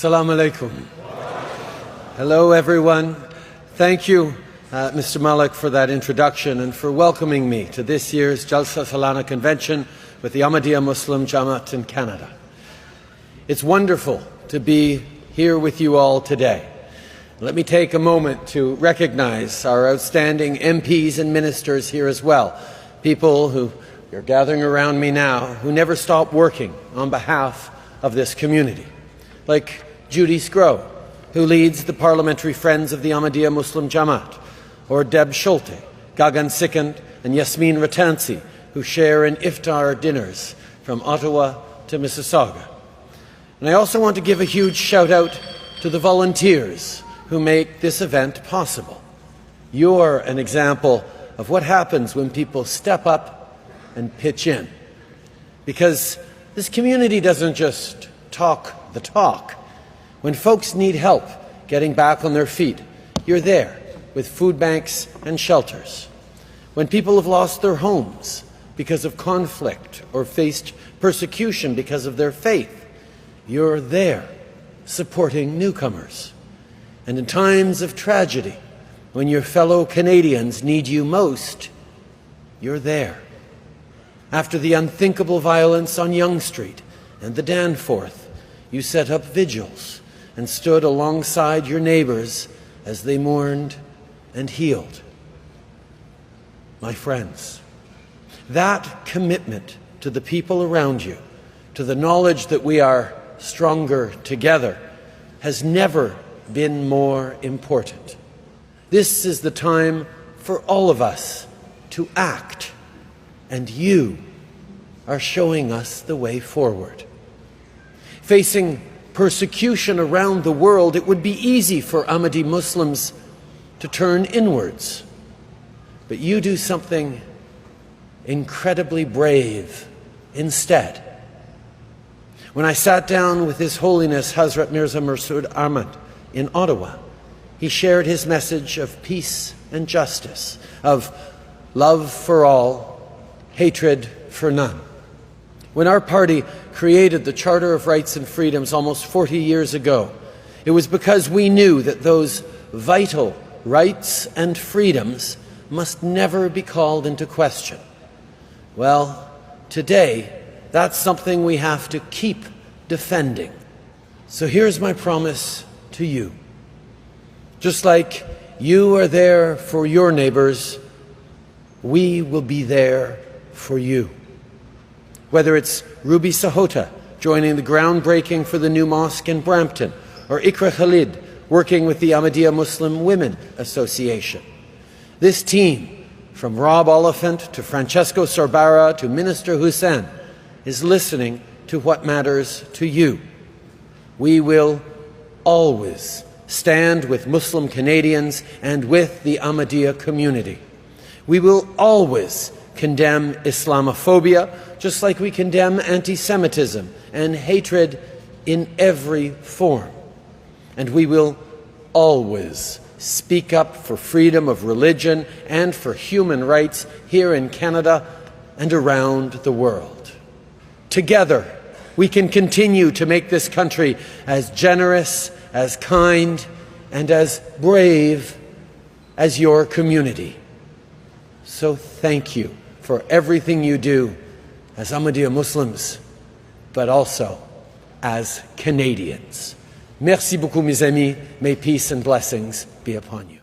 Assalamu alaikum. Hello, everyone. Thank you, Mr. Malik, for that introduction and for welcoming me to this year's Jalsa Salana Convention with the Ahmadiyya Muslim Jamaat in Canada. It's wonderful to be here with you all today. Let me take a moment to recognize our outstanding MPs and ministers here as well, people who are gathering around me now who never stop working on behalf of this community, like Judy Scrow, who leads the Parliamentary Friends of the Ahmadiyya Muslim Jamaat, or Deb Schulte, Gagan Sikand, and Yasmin Ratansi, who share in iftar dinners from Ottawa to Mississauga. And I also want to give a huge shout out to the volunteers who make this event possible. You're an example of what happens when people step up and pitch in. Because this community doesn't just talk the talk. When folks need help getting back on their feet, you're there with food banks and shelters. When people have lost their homes because of conflict or faced persecution because of their faith, you're there supporting newcomers. And in times of tragedy, when your fellow Canadians need you most, you're there. After the unthinkable violence on Yonge Street and the Danforth, you set up vigils and stood alongside your neighbors as they mourned and healed. My friends, that commitment to the people around you, to the knowledge that we are stronger together, has never been more important. This is the time for all of us to act, and you are showing us the way forward. Facing persecution around the world, it would be easy for Ahmadi Muslims to turn inwards. But you do something incredibly brave instead. When I sat down with His Holiness Hazrat Mirza Masroor Ahmad in Ottawa, he shared his message of peace and justice, of love for all, hatred for none. When our party created the Charter of Rights and Freedoms almost 40 years ago, it was because we knew that those vital rights and freedoms must never be called into question. Well, today, that's something we have to keep defending. So here's my promise to you. Just like you are there for your neighbors, we will be there for you. Whether it's Ruby Sahota joining the groundbreaking for the new mosque in Brampton, or Ikra Khalid working with the Ahmadiyya Muslim Women Association. This team, from Rob Oliphant to Francesco Sorbara to Minister Hussain, is listening to what matters to you. We will always stand with Muslim Canadians and with the Ahmadiyya community. We will always condemn Islamophobia, just like we condemn anti-Semitism and hatred in every form. And we will always speak up for freedom of religion and for human rights here in Canada and around the world. Together, we can continue to make this country as generous, as kind, and as brave as your community. So thank you for everything you do as Ahmadiyya Muslims, but also as Canadians. Merci beaucoup, mes amis. May peace and blessings be upon you.